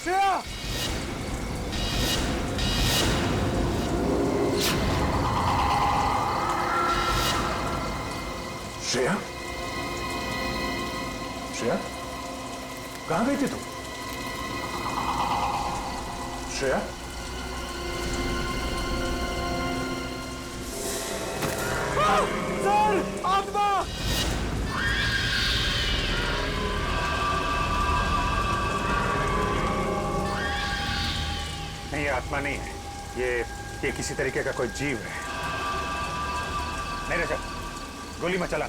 श्रेया! श्रेया? श्रेया? कहां गई थी तू? श्रेया? सर! आत्मा! नहीं, ये आत्मा नहीं है। ये किसी तरीके का कोई जीव है। नहीं रजत, गोली मत चला।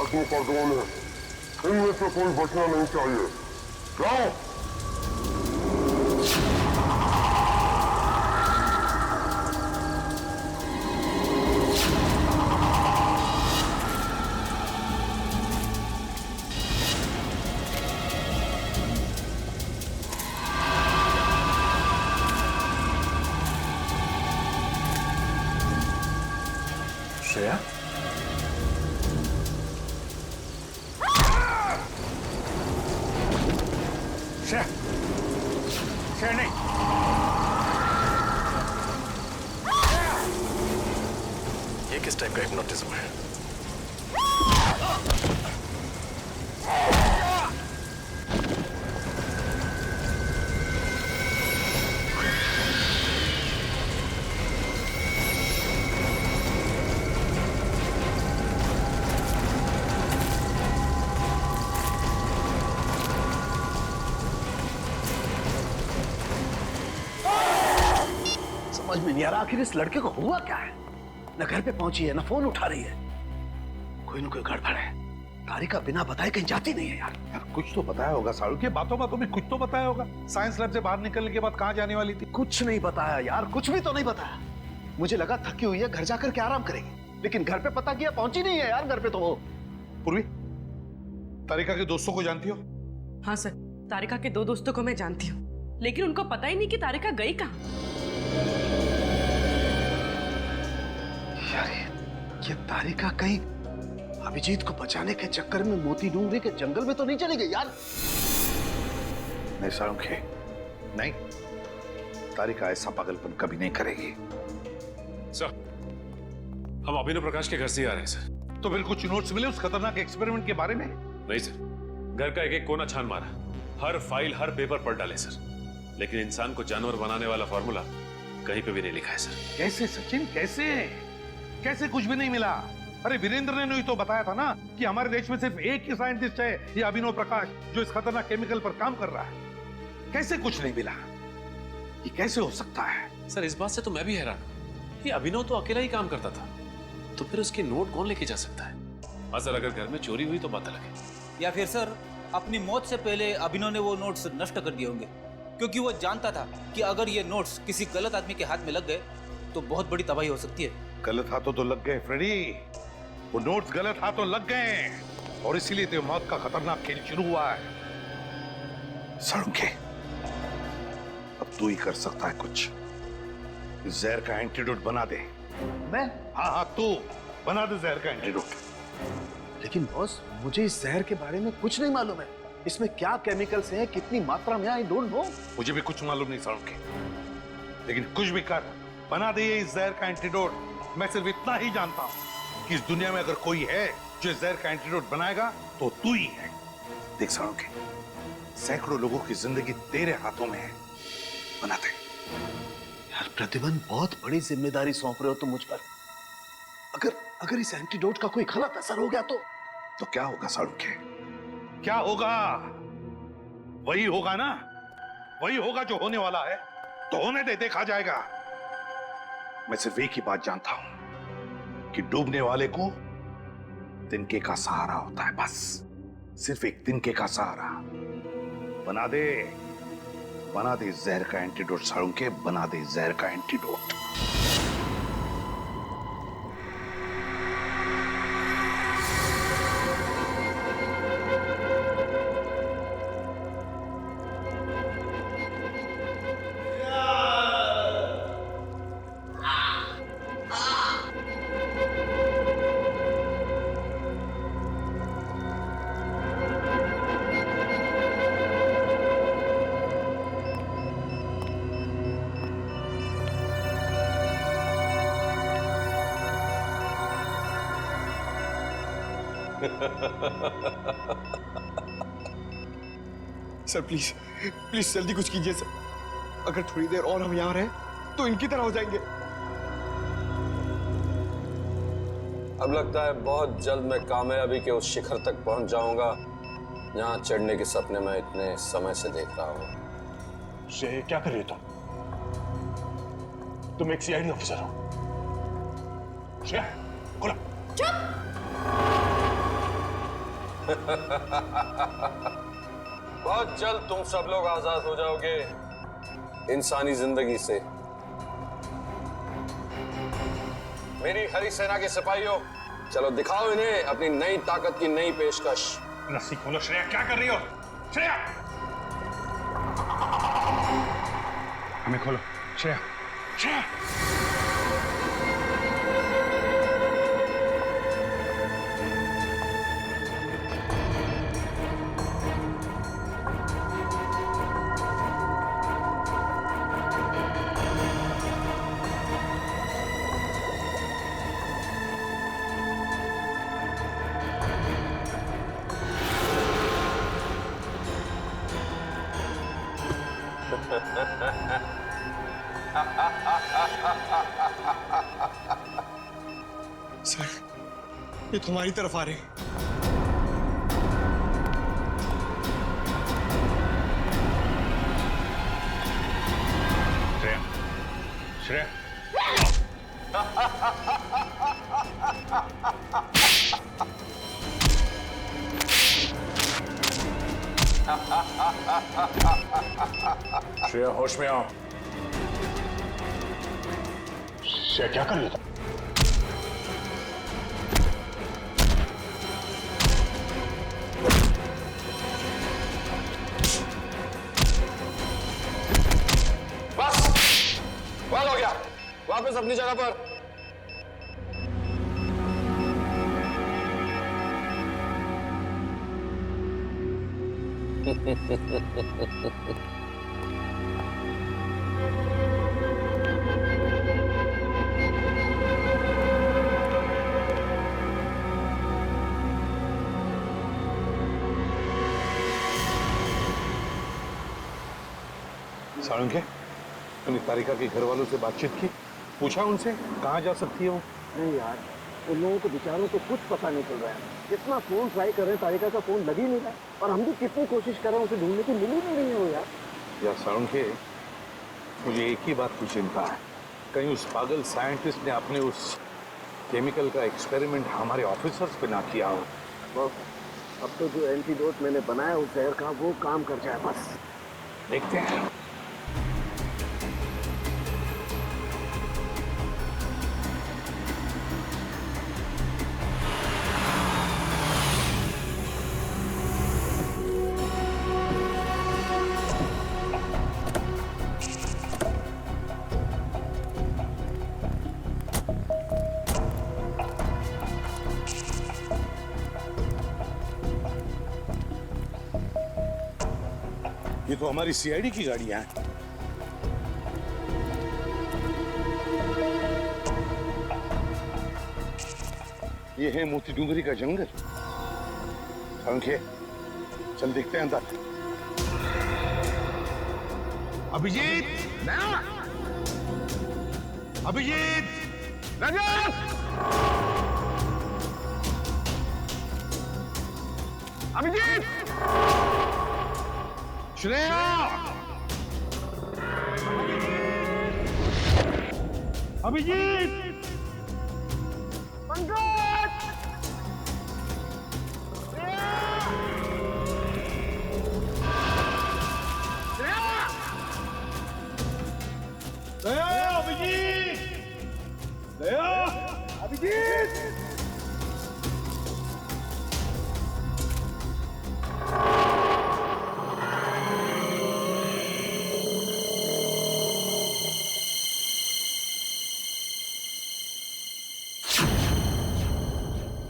आदमी का ड्रोन है, इनमें से कोई बचना नहीं चाहिए। जाओ। श्रेया? श्रेया! श्रेया नहीं। ये किस टाइप का हिप्नोटिज्म है? समझ में नहीं आ रहा आखिर इस लड़के को हुआ क्या है। न घर पे पहुंची है, न फोन उठा रही है। कोई न कोई गड़बड़ है। तारिका बिना बताए कहीं जाती नहीं है यार। यार कुछ तो बताया होगा साड़ू के बातों बातों में कुछ तो बताया होगा। साइंस लैब से बाहर निकलने के बाद कहाँ जाने वाली थी? कुछ नहीं बताया यार, कुछ भी तो नहीं बताया। मुझे लगा थकी हुई है, घर जाकर के आराम करेगी, लेकिन घर पे पता किया पहुंची नहीं है यार घर पे तो वो। पूर्वी, तारिका के दोस्तों को जानती हो? हाँ सर, तारिका के 2 दोस्तों को मैं जानती हूँ, लेकिन उनको पता ही नहीं कि तारिका गई कहाँ। यार ये तारिका कहीं अभिजीत को बचाने के चक्कर में मोती डूंगरी के जंगल में तो नहीं चली गई यार? नहीं सारुखे, नहीं, तारिका ऐसा पागलपन कभी नहीं करेगी। सर, हम अभिनव प्रकाश के घर से ही आ रहे हैं सर। तो फिर कुछ नोट्स मिले उस खतरनाक एक्सपेरिमेंट के बारे में? नहीं सर, घर का एक एक कोना छान मारा, हर फाइल हर पेपर पढ़ डाले सर, लेकिन इंसान को जानवर बनाने वाला फॉर्मूला कहीं पे भी नहीं लिखा है सर। कैसे सचिन, कैसे कैसे कुछ भी नहीं मिला? अरे वीरेंद्र ने ही तो बताया था ना कि हमारे देश में सिर्फ एक ही साइंटिस्ट है, ये अभिनव प्रकाश, जो इस खतरनाक केमिकल पर काम कर रहा है। कैसे कुछ नहीं मिला? ये कैसे हो सकता है? सर इस बात से तो मैं भी हैरान हूं। ये अभिनव तो अकेला ही काम करता था, तो फिर उसके नोट कौन लेके जा सकता है? हाँ सर, अगर घर में चोरी हुई तो बात अलग है। या फिर सर अपनी मौत से पहले अभिनव ने वो नोट्स नष्ट कर दिए होंगे, क्योंकि वो जानता था कि अगर ये नोट्स किसी गलत आदमी के हाथ में लग गए तो बहुत बड़ी तबाही हो सकती है। गलत हाथों तो लग गए फ्रेडी, वो नोट्स गलत हाथों लग गए और इसीलिए तो मौत का खतरनाक खेल शुरू हुआ है। सड़के, अब तू ही कर सकता है कुछ। इस जहर का एंटीडोट बना दे। मैं? हाँ हाँ, तू बना दे जहर का एंटीडोट। लेकिन बॉस, मुझे इस जहर के बारे में कुछ नहीं मालूम है। इसमें क्या केमिकल्स हैं, कितनी मात्रा में, आई डोंट नो। मुझे भी कुछ मालूम नहीं सड़के, लेकिन कुछ भी कर, बना दे इस जहर का एंटीडोट। मैं सिर्फ इतना ही जानता हूं कि इस दुनिया में अगर कोई है जो इस जहर का एंटीडोट बनाएगा तो तू ही है। देख सड़के, सैकड़ों लोगों की जिंदगी तेरे हाथों में है, बना दे। यार प्रतिबंध, बहुत बड़ी जिम्मेदारी सौंप रहे हो तुम मुझ पर। अगर इस एंटीडोट का कोई गलत असर हो गया तो क्या होगा सड़के? क्या होगा? वही होगा ना, वही होगा जो होने वाला है। तो होने दे, देखा जाएगा। मैं सिर्फ एक ही बात जानता हूं कि डूबने वाले को तिनके का सहारा होता है, बस सिर्फ एक तिनके का सहारा। बना दे जहर का एंटीडोट साड़ूंके, बना दे जहर का एंटीडोट। सर प्लीज प्लीज जल्दी कुछ कीजिए सर। अगर थोड़ी देर और हम यहाँ रहे तो इनकी तरह हो जाएंगे। अब लगता है बहुत जल्द मैं कामयाबी के उस शिखर तक पहुंच जाऊंगा जहां चढ़ने के सपने मैं इतने समय से देख रहा हूं। श्रेय, क्या कर रही हो तुम एक सीआईडी ऑफिसर हो। श्रेया, खोलो। बहुत जल्द तुम सब लोग आजाद हो जाओगे इंसानी जिंदगी से। मेरी हरी सेना के सिपाहियों, चलो दिखाओ इन्हें अपनी नई ताकत की नई पेशकश। रस्सी खोलो श्रेया, क्या कर रही हो श्रेया? हमें खोलो श्रेया, श्रेया। सर ये तो हमारी तरफ आ रहे हैं। श्रेया, श्रेया। श्रेया, होश में आओ। श्रेया, क्या कर रही हो? बस बस हो गया, वापस अपनी जगह पर। साळुंखे, तुमने तारिका के घर वालों से बातचीत की? पूछा उनसे कहाँ जा सकती है वो? नहीं यार, उन लोगों को बेचारों को कुछ पता नहीं चल रहा है। कितना फोन ट्राई कर रहे हैं, तारिका का फोन लग ही नहीं रहा है। और हम भी कितनी कोशिश कर रहे हैं उसे ढूंढने की, मिल ही नहीं रही है वो यार। या साळुंखे, मुझे एक ही बात की चिंता है, कहीं उस पागल साइंटिस्ट ने अपने उस केमिकल का एक्सपेरिमेंट हमारे ऑफिसर्स पे ना किया हो। अब तो जो एंटीडोट मैंने बनाया उस जहर का, वो काम कर जाए बस। देखते हैं। ये तो हमारी सीआईडी की गाड़ियां हैं। ये है मोती डूंगरी का जंगल। साळुंखे, चल देखते हैं अंदर। अभिजीत, अभिजीत, रजत, अभिजीत, श्रेया, अभिजीत, पंकज, श्रेया, अभिजीत, दया, अभिजीत।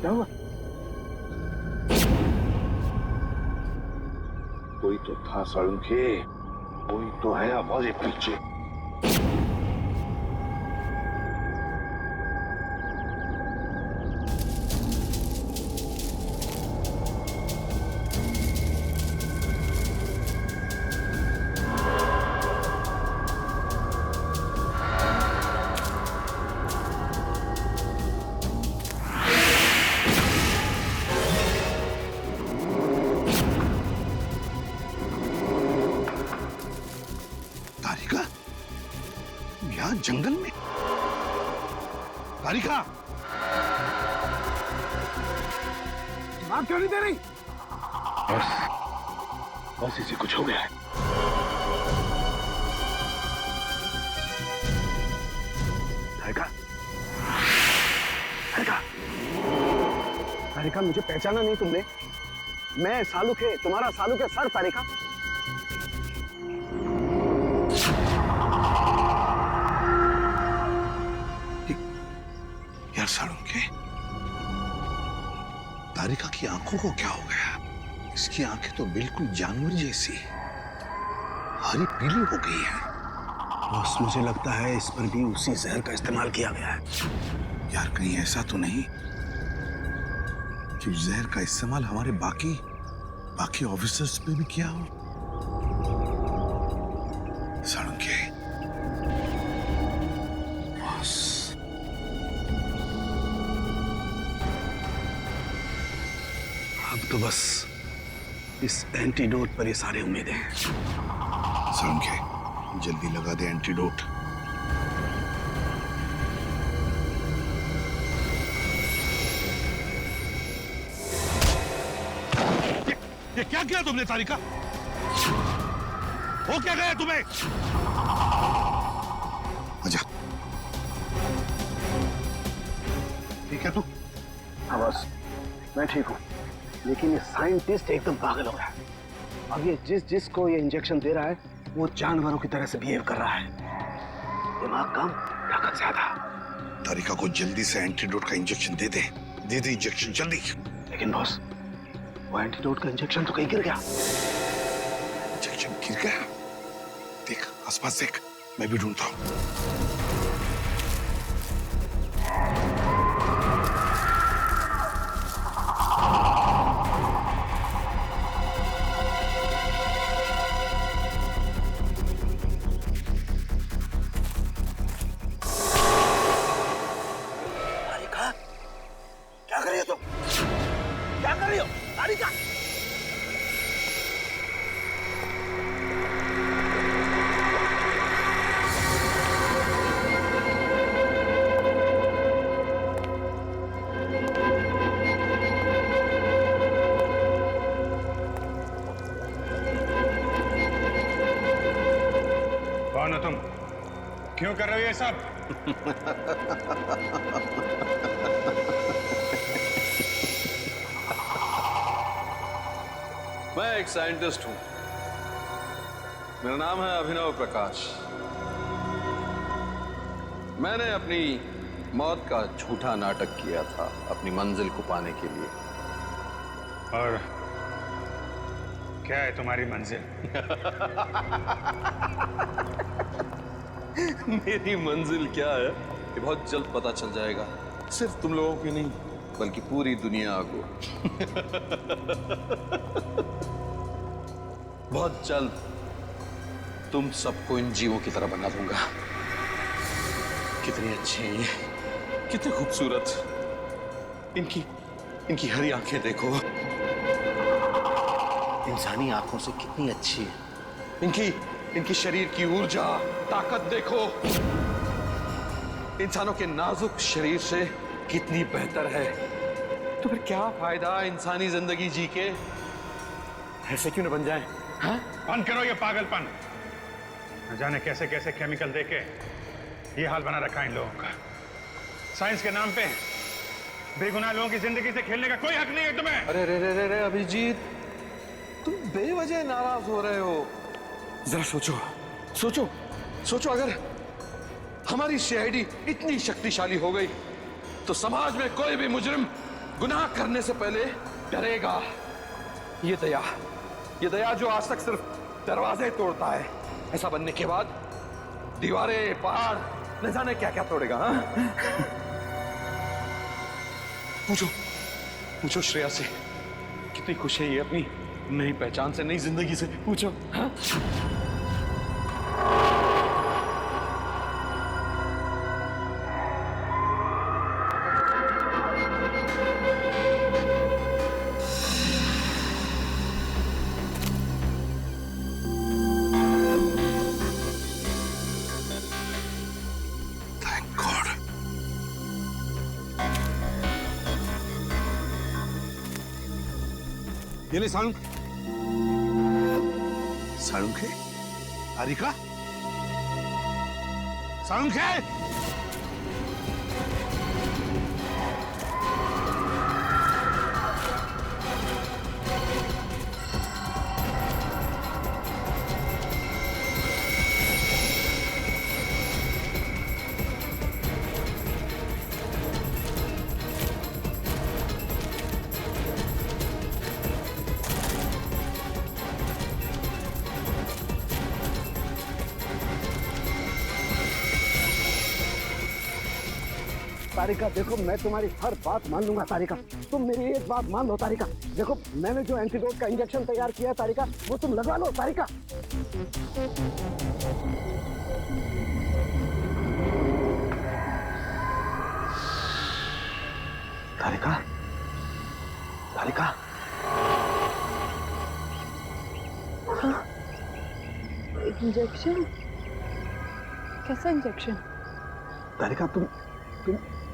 क्या हुआ? कोई तो था साळुंखे, कोई तो है हमारे पीछे। जंगल में? तारिका, दिमाग क्यों नहीं दे रही? बस इसे कुछ हो गया है। तारिका, तारिका, तारिका, मुझे पहचाना नहीं तुमने? मैं सालुक है, तुम्हारा सालुक है सर। तारिका, यार सालुके, तारिका की आंखों को क्या हो गया? इसकी आंखें तो बिल्कुल जानवर जैसी हरी पीली हो गई है। बस मुझे लगता है इस पर भी उसी जहर का इस्तेमाल किया गया है। यार कहीं ऐसा तो नहीं कि उस जहर का इस्तेमाल हमारे बाकी ऑफिसर्स पे भी किया हो? सालुके, बस अब तो बस इस एंटीडोट पर ही सारी उम्मीदें हैं। सालुके, जल्दी लगा दे एंटीडोट। ये क्या किया तुमने तारिका? हो क्या गया तुम्हें? आजा। ठीक है तू? हाँ बस, मैं ठीक हूँ, लेकिन ये साइंटिस्ट एकदम पागल हो गया। अब ये जिसको ये इंजेक्शन दे रहा है वो जानवरों की तरह से बिहेव कर रहा है। दिमाग कम, ताकत ज्यादा। तारिका को जल्दी से एंटीडोट का इंजेक्शन दे दे इंजेक्शन जल्दी। लेकिन बॉस, वो एंटीडोट का इंजेक्शन तो कहीं गिर गया। इंजेक्शन गिर गया? देख आसपास देख, मैं भी ढूंढता हूँ। क्या कर रही हो तुम? क्या कर रही हो तारिका? कौन हो तुम? क्यों कर रहे हो ये सब? मैं एक साइंटिस्ट हूं। मेरा नाम है अभिनव प्रकाश। मैंने अपनी मौत का झूठा नाटक किया था अपनी मंजिल को पाने के लिए। और क्या है तुम्हारी मंजिल? मेरी मंजिल क्या है ये बहुत जल्द पता चल जाएगा। सिर्फ तुम लोगों की नहीं बल्कि पूरी दुनिया को। बहुत जल्द तुम सबको इन जीवों की तरह बना दूंगा। कितनी अच्छी है ये, कितनी खूबसूरत। इनकी हरी आंखें देखो, इंसानी आंखों से कितनी अच्छी है। इनकी शरीर की ऊर्जा, ताकत देखो। इंसानों के नाजुक शरीर से कितनी बेहतर है। तो फिर क्या फायदा इंसानी जिंदगी जी के? ऐसे क्यों न बन जाए? हाँ? बंद करो ये पागलपन। न जाने कैसे कैसे केमिकल देके ये हाल बना रखा है इन लोगों का। साइंस के नाम पे बेगुनाह लोगों की जिंदगी से खेलने का कोई हक नहीं है तुम्हें। अरे रे रे रे रे अभिजीत, तुम बेवजह नाराज हो रहे हो। जरा सोचो अगर हमारी सीआईडी इतनी शक्तिशाली हो गई तो समाज में कोई भी मुजरिम गुनाह करने से पहले डरेगा। ये दया जो आज तक सिर्फ दरवाजे तोड़ता है, ऐसा बनने के बाद दीवारें, पहाड़, न जाने क्या क्या तोड़ेगा। हाँ? पूछो श्रेया से कितनी खुश है ये अपनी नई पहचान से, नई जिंदगी से। पूछो। हाँ? ये ले सालुंखे। सालुंखे? तारिका? सालुंखे? तारिका देखो, मैं तुम्हारी हर बात मान लूंगा तारिका, तुम मेरी एक बात मान लो तारिका। देखो मैंने जो एंटीडोट का इंजेक्शन तैयार किया है तारिका, वो तुम लगा लो तारिका। तारिका, तारिका। हाँ, इंजेक्शन? कैसा इंजेक्शन? तारिका तुम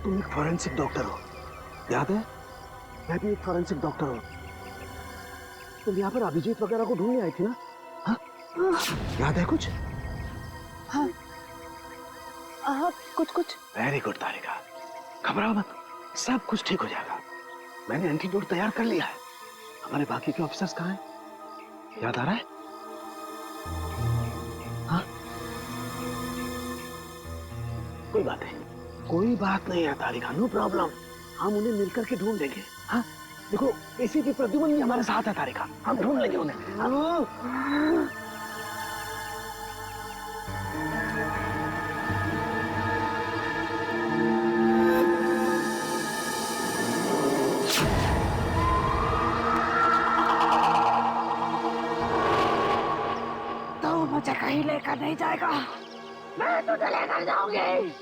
एक फॉरेंसिक डॉक्टर हो, याद है? मैं भी एक फॉरेंसिक डॉक्टर हूँ। तुम यहाँ पर अभिजीत वगैरह को ढूंढने आई थी ना? हाँ? याद है कुछ? हाँ हाँ, कुछ। वेरी गुड तारिका, घबराओ मत, सब कुछ ठीक हो जाएगा। मैंने एंटीडोट तैयार कर लिया है। हमारे बाकी के ऑफिसर्स कहाँ हैं? याद आ रहा है? हाँ? कोई बात नहीं है तारिका, नो प्रॉब्लम। हम उन्हें मिलकर के ढूंढ लेंगे। हाँ देखो, इसी की प्रद्युमन ही हमारे साथ है तारिका, हम ढूंढ लेंगे उन्हें। तो मुझे कहीं लेकर नहीं जाएगा, मैं तुझे लेकर जाऊंगी।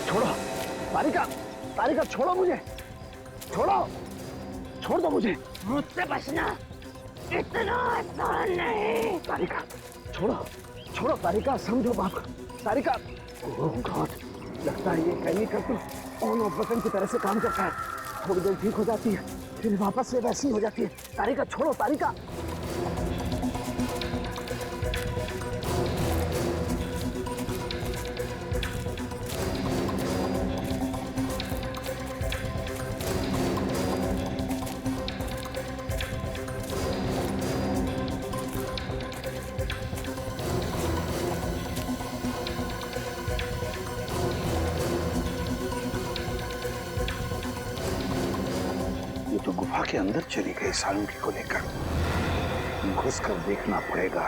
छोड़ो तारिका, छोड़ो मुझे, छोड़ दो मुझे। मुझसे बचना इतना आसान नहीं। तारिका छोड़ो तारिका, समझो बात तारिका। ओह गॉड, लगता है ये केमिकल तो ऑन ऑफ बटन की तरह से काम करता है। थोड़ी देर ठीक हो जाती है, फिर वापस से वैसी हो जाती है। तारिका छोड़ो तारिका। तो गुफा के अंदर चली गई सालुंखे को लेकर। घुस कर देखना पड़ेगा,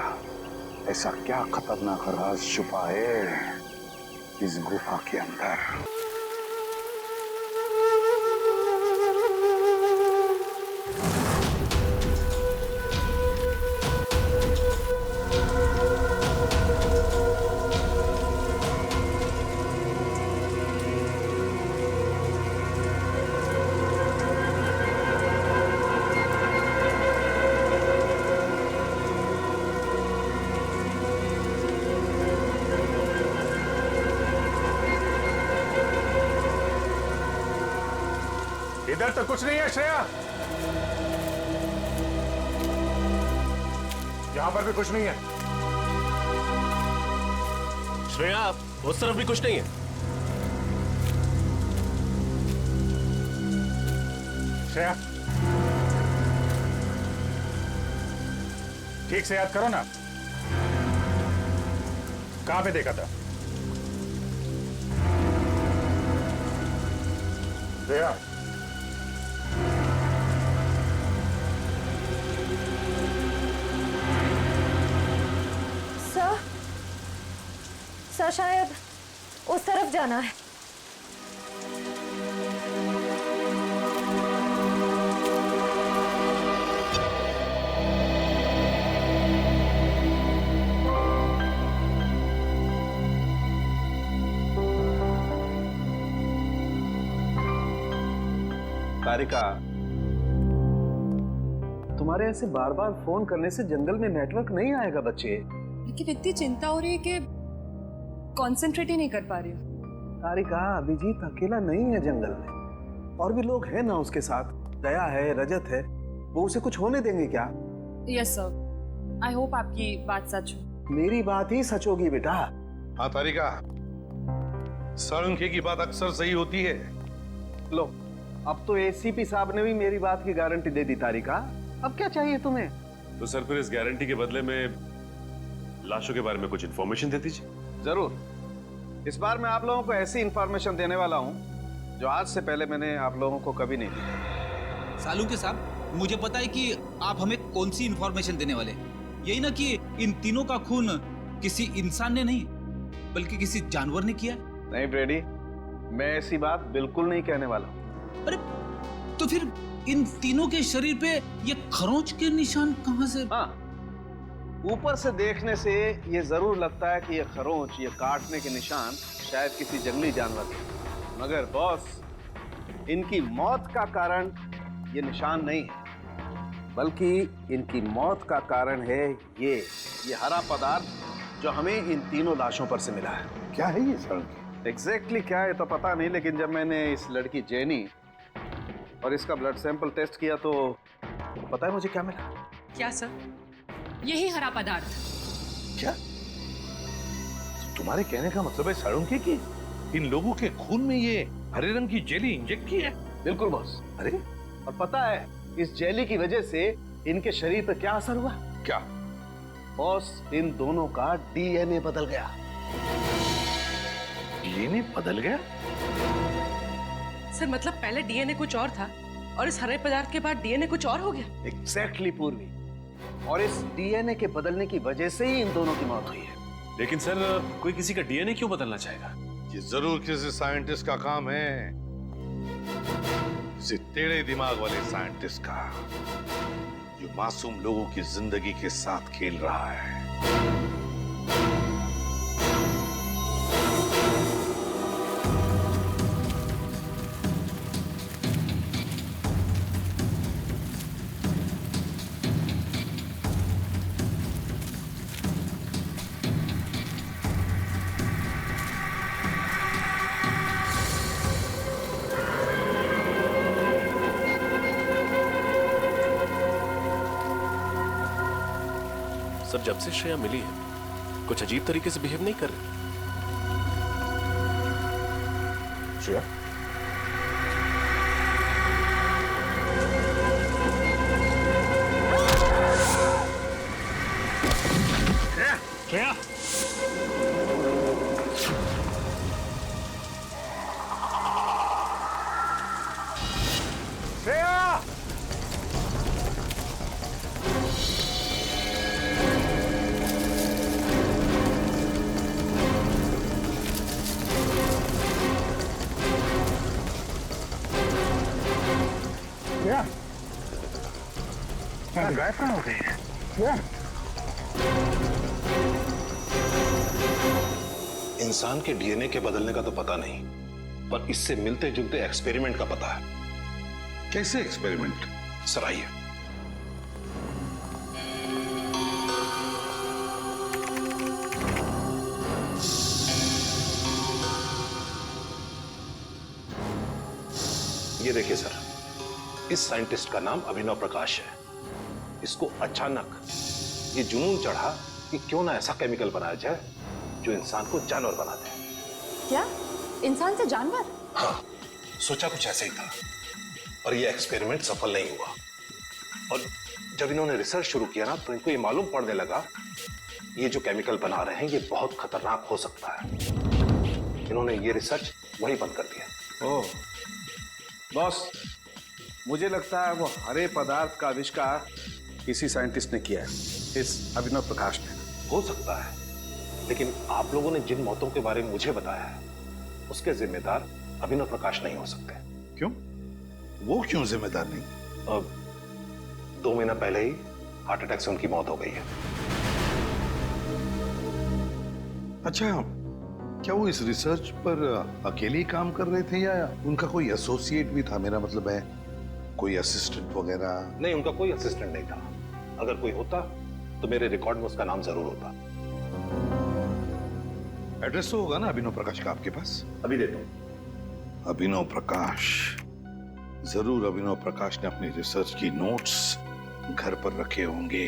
ऐसा क्या खतरनाक राज छुपा है इस गुफा के अंदर। इधर तो कुछ नहीं है श्रेया, यहां पर भी कुछ नहीं है। श्रेया, उस तरफ भी कुछ नहीं है। श्रेया, ठीक से याद करो ना, कहां पे देखा था? श्रेया, सर शायद उस तरफ जाना है। तारिका, तुम्हारे ऐसे बार बार फोन करने से जंगल में नेटवर्क नहीं आएगा बच्चे। लेकिन इतनी चिंता हो रही है कि कंसंट्रेट ही नहीं कर पा रही हूँ। तारिका, अभिजीत अकेला नहीं है जंगल में, और भी लोग हैं ना उसके साथ, दया है, रजत है, वो उसे कुछ होने देंगे क्या? यस सर, आई होप आपकी बात सच हो। मेरी बात ही सच होगी बेटा। हाँ तारिका, साळुंखे की बात अक्सर सही होती है। लो, अब तो एसीपी साहब ने भी मेरी बात की गारंटी दे दी तारिका। अब क्या चाहिए तुम्हें? तो सर फिर इस गारंटी के बदले में लाशों के बारे में कुछ इंफॉर्मेशन दे दीजिए। जरूर। इस बार मैं आप लोगों को ऐसी इंफॉर्मेशन देने वाला हूं जो आज से पहले मैंने आप लोगों को कभी नहीं दी। सालुंखे साहब, मुझे पता है कि आप हमें कौन सी इंफॉर्मेशन देने वाले। यही ना कि इन तीनों का खून किसी इंसान ने नहीं बल्कि किसी जानवर ने किया। नहीं ब्रेडी, मैं ऐसी बात बिल्कुल नहीं कहने वाला। अरे तो फिर इन तीनों के शरीर पे ये खरोंच के निशान कहां से? हाँ, ऊपर से देखने से ये जरूर लगता है कि ये खरोंच, ये काटने के निशान शायद किसी जंगली जानवर के, मगर बॉस, इनकी मौत का कारण ये निशान नहीं है, बल्कि इनकी मौत का कारण है ये हरा पदार्थ जो हमें इन तीनों लाशों पर से मिला है। क्या है ये साळुंखे? एग्जैक्टली क्या है तो पता नहीं, लेकिन जब मैंने इस लड़की जेनी और इसका ब्लड सैंपल टेस्ट किया तो पता है मुझे क्या मिला? क्या सर? यही हरा पदार्थ। क्या? तुम्हारे कहने का मतलब है साळुंखे की इन लोगों के खून में ये हरे रंग की जेली इंजेक्ट की है? बिल्कुल बॉस। अरे, और पता है इस जेली की वजह से इनके शरीर पर क्या असर हुआ? क्या बॉस, इन दोनों का डीएनए बदल गया। डीएनए बदल गया? सर मतलब पहले डीएनए कुछ और था और इस हरे पदार्थ के बाद डीएनए कुछ और हो गया। एग्जैक्टली पूर्वी, और इस डीएनए के बदलने की वजह से ही इन दोनों की मौत हुई है। लेकिन सर कोई किसी का डीएनए क्यों बदलना चाहेगा? ये जरूर किसी साइंटिस्ट का काम है, किसी टेढ़े दिमाग वाले साइंटिस्ट का, जो मासूम लोगों की जिंदगी के साथ खेल रहा है। सर, जब से श्रेया मिली है कुछ अजीब तरीके से बिहेव नहीं कर रही। श्रेया? श्रेया! श्रेया! गायब कहाँ हो गई है? इंसान के डीएनए के बदलने का तो पता नहीं, पर इससे मिलते जुलते एक्सपेरिमेंट का पता है। कैसे एक्सपेरिमेंट? सर आइए। ये देखिए सर, इस साइंटिस्ट का नाम अभिनव प्रकाश है। इसको अचानक ये जुनून चढ़ा कि क्यों ना ऐसा केमिकल बनाया जाए जो इंसान को जानवर बना दे। क्या? इंसान से जानवर? हाँ, सोचा कुछ ऐसे ही था, और ये एक्सपेरिमेंट सफल नहीं हुआ। और जब इन्होंने रिसर्च शुरू किया ना, तो इनको ये मालूम पड़ने लगा ये जो केमिकल बना रहे हैं ये बहुत खतरनाक हो सकता है। इन्होंने ये रिसर्च वही बंद कर दिया। ओह बॉस, मुझे लगता है वो हरे पदार्थ का आविष्कार किसी साइंटिस्ट ने किया है, इस अभिनव प्रकाश ने। हो सकता है, लेकिन आप लोगों ने जिन मौतों के बारे में मुझे बताया है उसके जिम्मेदार अभिनव प्रकाश नहीं हो सकते। क्यों? वो क्यों जिम्मेदार नहीं? अब 2 महीना पहले ही हार्ट अटैक से उनकी मौत हो गई है। अच्छा, क्या वो इस रिसर्च पर अकेले ही काम कर रहे थे या उनका कोई एसोसिएट भी था? मेरा मतलब है कोई असिस्टेंट वगैरह? नहीं, उनका कोई असिस्टेंट नहीं था। अगर कोई होता तो मेरे रिकॉर्ड में उसका नाम जरूर होता। एड्रेस तो होगा ना अभिनव प्रकाश का आपके पास? अभी दे दो। अभिनव प्रकाश, जरूर अभिनव प्रकाश ने अपनी रिसर्च की नोट्स घर पर रखे होंगे।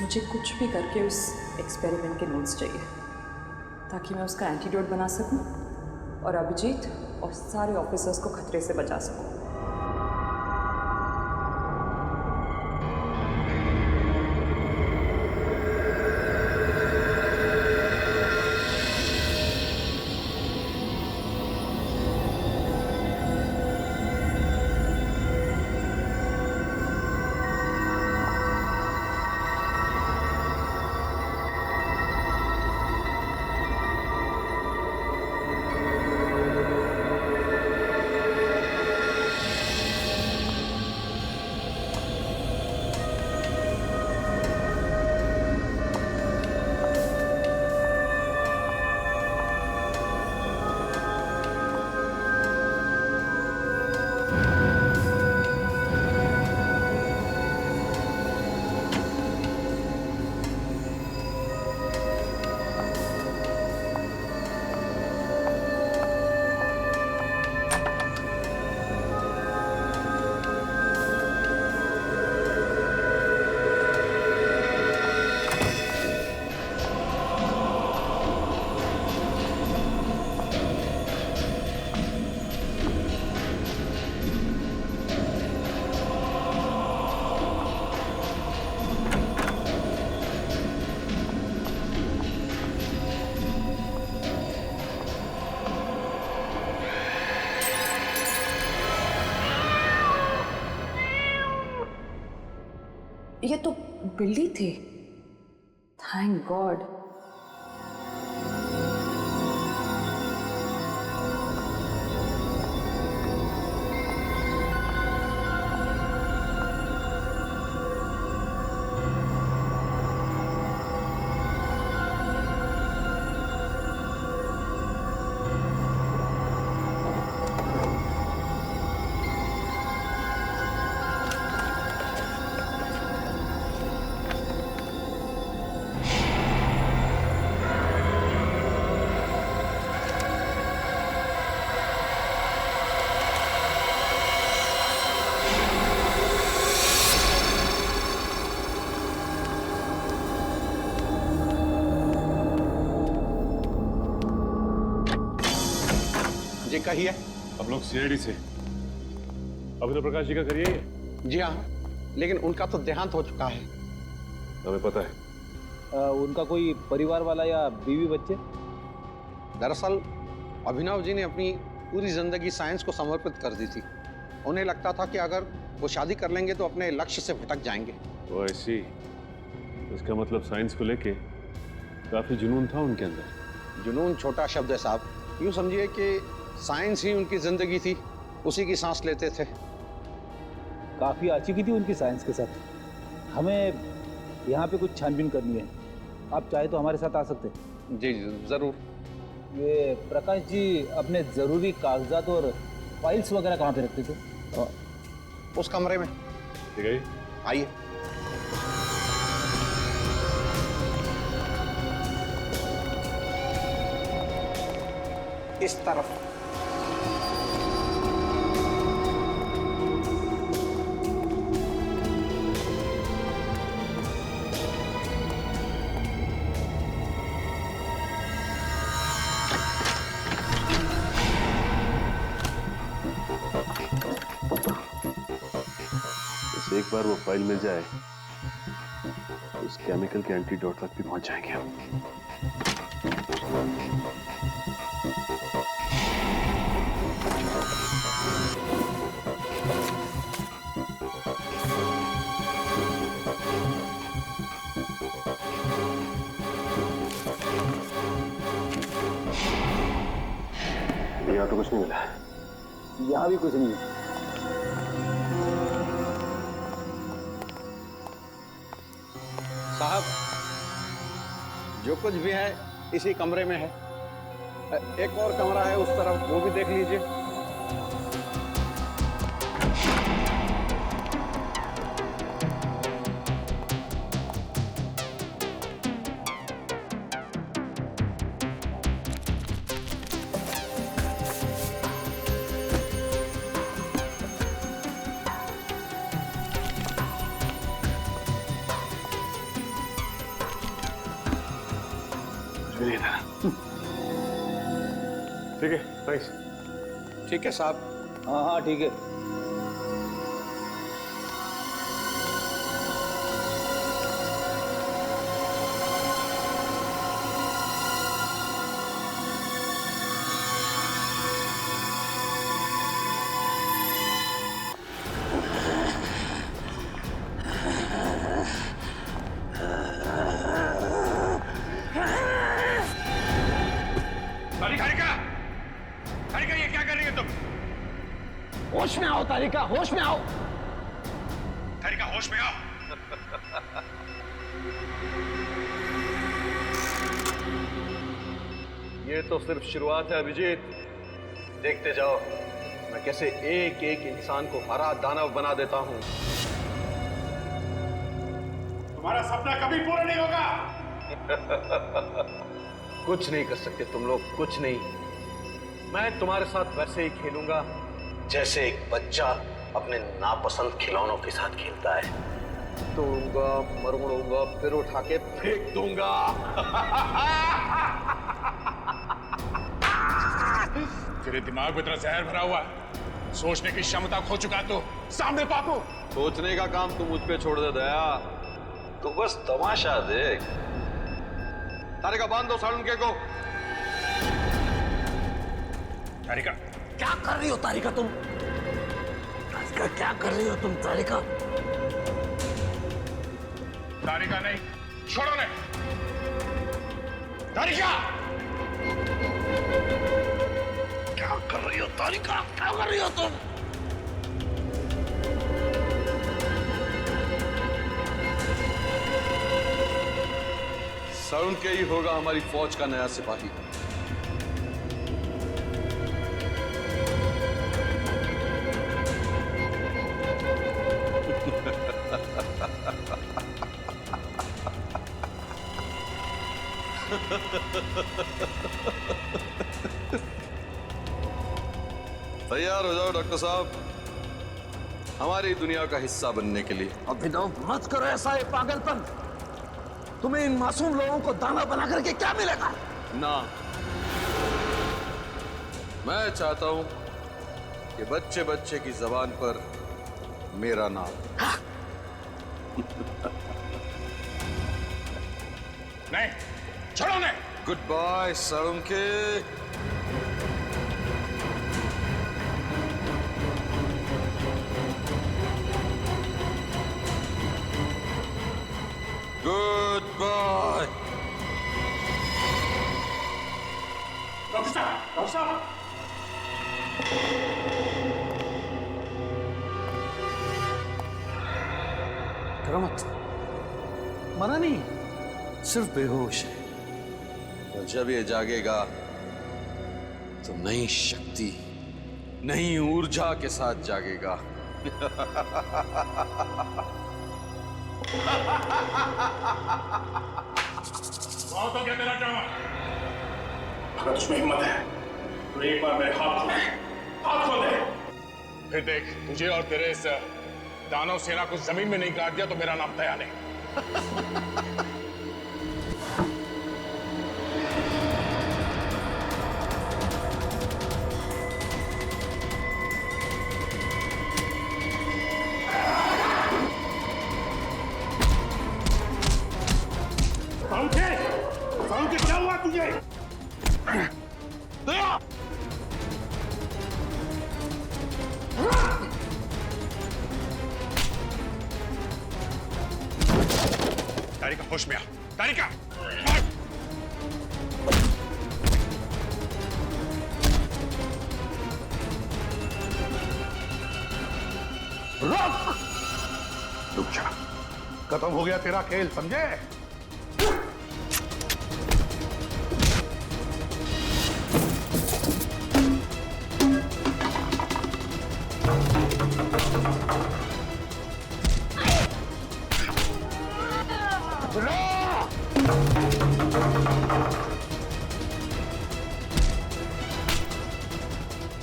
मुझे कुछ भी करके उस एक्सपेरिमेंट के नोट्स चाहिए ताकि मैं उसका एंटीडोट बना सकूं और अभिजीत और सारे ऑफिसर्स को खतरे से बचा सकूं। ये तो बिल्ली थी। Thank God. कही है हम लोग सीआईडी से अभिनव प्रकाश जी का करिए है? जी हाँ, लेकिन उनका तो देहांत हो चुका है। हमें पता है। उनका कोई परिवार वाला या बीवी बच्चे? दरअसल अभिनव जी ने अपनी पूरी जिंदगी साइंस को समर्पित कर दी थी। उन्हें लगता था कि अगर वो शादी कर लेंगे तो अपने लक्ष्य से भटक जाएंगे। तो ऐसी इसका मतलब साइंस को लेके काफी जुनून था उनके अंदर। जुनून छोटा शब्द है साहब, यूं समझिए कि साइंस ही उनकी जिंदगी थी, उसी की सांस लेते थे। काफी आचुकी थी उनकी साइंस के साथ। हमें यहाँ पे कुछ छानबीन करनी है, आप चाहे तो हमारे साथ आ सकते हैं। जी जरूर। ये प्रकाश जी अपने जरूरी कागजात और फाइल्स वगैरह कहाँ पे रखते थे? उस कमरे में। ठीक है, आइए। इस तरफ। एक बार वो फाइल मिल जाए तो उस केमिकल के एंटीडोट तक भी पहुंच जाएंगे हम। नहीं मिला। यहाँ भी कुछ नहीं है। साहब, जो कुछ भी है इसी कमरे में है। एक और कमरा है उस तरफ, वो भी देख लीजिए। ठीक है, थैंक्स। ठीक है साहब। हाँ हाँ ठीक है। तारिका, ये क्या कर रही है तुम? होश में आओ तारिका, होश में आओ। तारिका, होश में आओ। ये तो सिर्फ शुरुआत है अभिजीत। देखते जाओ मैं कैसे एक एक इंसान को हरा दानव बना देता हूं। तुम्हारा सपना कभी पूरा नहीं होगा। कुछ नहीं कर सकते तुम लोग, कुछ नहीं। मैं तुम्हारे साथ वैसे ही खेलूंगा जैसे एक बच्चा अपने नापसंद खिलौनों के साथ खेलता है। तोड़ूंगा, मरोड़ूंगा, फिर उठा के फेंक दूंगा। तेरे दिमाग में इतना जहर भरा हुआ, सोचने की क्षमता खो चुका तो सामने पापो। सोचने का काम तू मुझ पे छोड़ दे दया, तू बस तमाशा देख। तारिका, बांध दो सालुंके को। तारिका, क्या कर रही हो तारिका तुम? तारिका, क्या कर रही हो तुम तारिका? तारिका नहीं, छोड़ो नहीं। तारिका, क्या कर रही हो तारिका? क्या कर रही हो तुम? सालुंके ही होगा हमारी फौज का नया सिपाही। तैयार हो जाओ डॉक्टर साहब, हमारी दुनिया का हिस्सा बनने के लिए। अभिनव, मत करो ऐसा ये पागलपन। तुम्हें इन मासूम लोगों को दाना बना करके क्या मिलेगा? ना, मैं चाहता हूं कि बच्चे बच्चे की जबान पर मेरा नाम। नहीं, छोड़ो नहीं। Good bye Salunke. Good bye. Doctor साहब, डॉक्टर साहब। करो मत, मरा नहीं, सिर्फ बेहोश है। और जब ये जागेगा तो नई शक्ति, नई ऊर्जा के साथ जागेगा। बहुत हो गया तेरा ड्रामा। अगर तुझमें हिम्मत है तो एक बार मेरे हाथ खोल दे। फिर देख, तुझे और तेरे इस दानव सेना को जमीन में नहीं काट दिया तो मेरा नाम दया नहीं। सालुंके, क्या हुआ तुझे? तारिका, होश में आ। तारिका, रुक! रुक जा। खत्म हो गया तेरा खेल, समझे?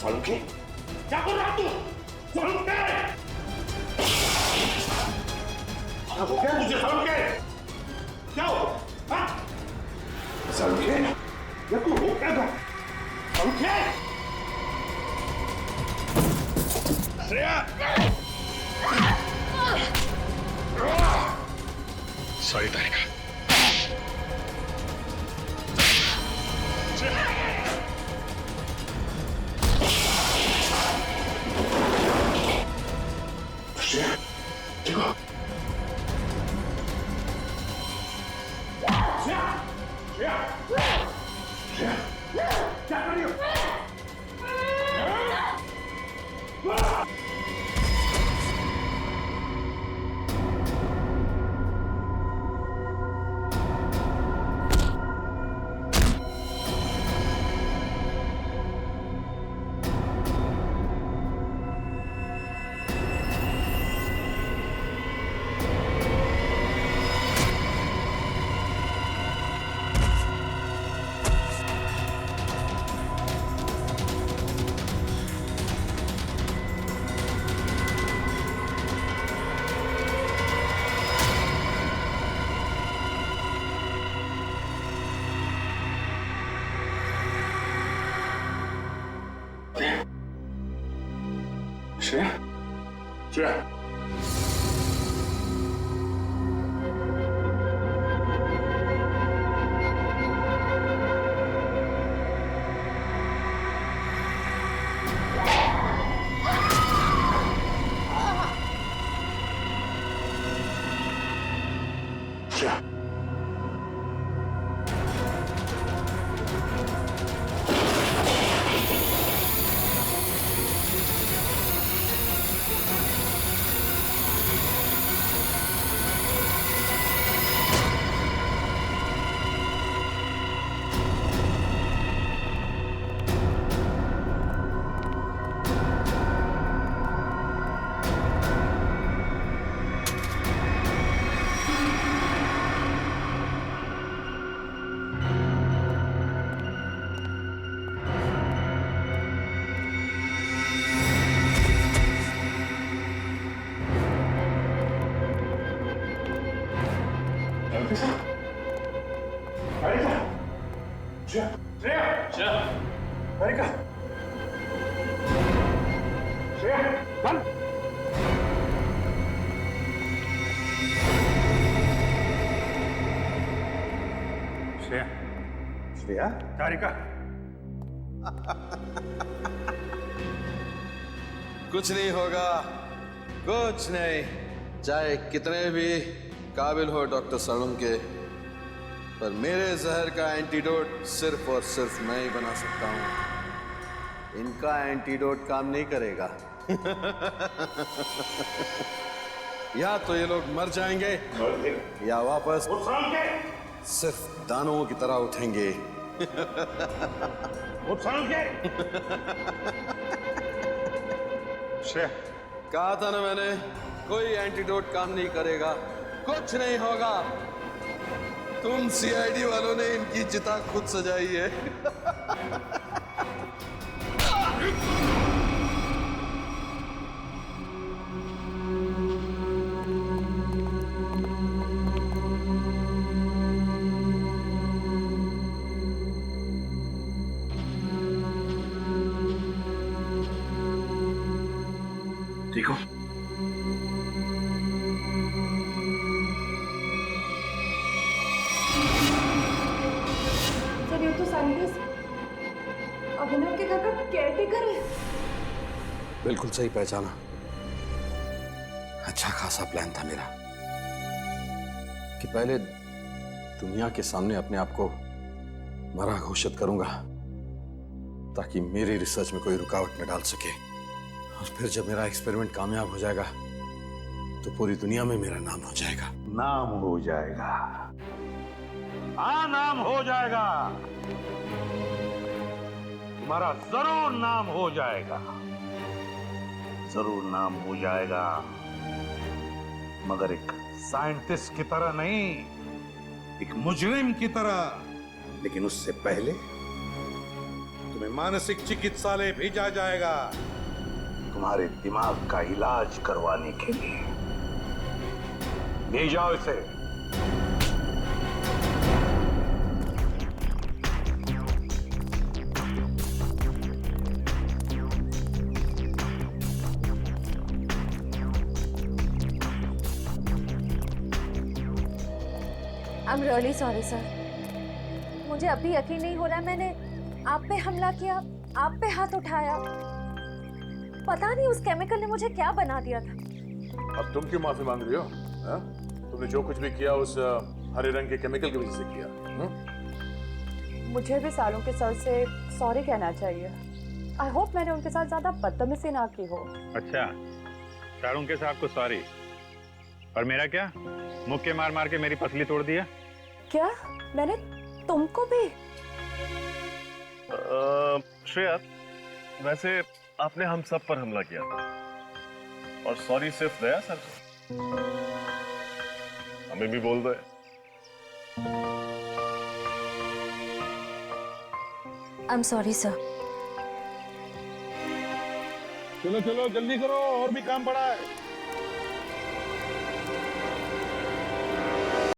सालुंखे, क्या कर रहा तू? सालुंखे! क्या हो गया मुझे सालुंखे? क्या हो? हाँ? सालुंखे, ये तू हो क्या था? सालुंखे! श्रेया! सॉरी तारिका। श्रेया, देखो। श्रेया! श्रेया! श्रेया! क्या कर रही हो? श्रेया, श्रेया, श्रेया, श्रेया, श्रेया, तारिका, कुछ नहीं होगा, कुछ नहीं। चाहे कितने भी काबिल हो डॉक्टर सालुंखे, पर मेरे जहर का एंटीडोट सिर्फ और सिर्फ मैं ही बना सकता हूं। इनका एंटीडोट काम नहीं करेगा। या तो ये लोग मर जाएंगे या वापस सिर्फ दानों की तरह उठेंगे। कहा था ना मैंने, कोई एंटीडोट काम नहीं करेगा, कुछ नहीं होगा। तुम सीआईडी वालों ने इनकी चिता खुद सजाई है। देखो, सर ये तो साइंटिस्ट अभिनव के घर का केयरटेकर है। बिल्कुल सही पहचाना। अच्छा खासा प्लान था मेरा कि पहले दुनिया के सामने अपने आप को मरा घोषित करूंगा ताकि मेरी रिसर्च में कोई रुकावट न डाल सके, और फिर जब मेरा एक्सपेरिमेंट कामयाब हो जाएगा तो पूरी दुनिया में मेरा नाम हो जाएगा। नाम हो जाएगा, हाँ नाम हो जाएगा, तुम्हारा जरूर नाम हो जाएगा, जरूर नाम हो जाएगा, मगर एक साइंटिस्ट की तरह नहीं, एक मुजरिम की तरह। लेकिन उससे पहले तुम्हें मानसिक चिकित्सालय भेजा जाएगा तुम्हारे दिमाग का इलाज करवाने के लिए। ले जाओ इसे। I'm really sorry, sir. मुझे अभी यकीन नहीं हो रहा है, मैंने आप पे हमला किया, आप पे हाथ उठाया। पता नहीं उस केमिकल ने मुझे क्या बना दिया था। अब तुम क्यों माफी मांग रही हो? हा? तुमने जो कुछ भी किया उस हरे रंग के केमिकल की वजह से किया। मुझे भी सालों के सर से सॉरी कहना चाहिए। आई होप मैंने उनके साथ ज्यादा बदतमीजी ना की हो। अच्छा, शाहरुख के साहब को सॉरी, और मेरा क्या? मुक्के मार मार के मेरी पसली तोड़ दिया। क्या मैंने तुमको भी? श्रेया, वैसे आपने हम सब पर हमला किया और सॉरी सिर्फ दया सर को, हमें भी बोल दो। I'm sorry, sir. चलो चलो जल्दी करो, और भी काम पड़ा है।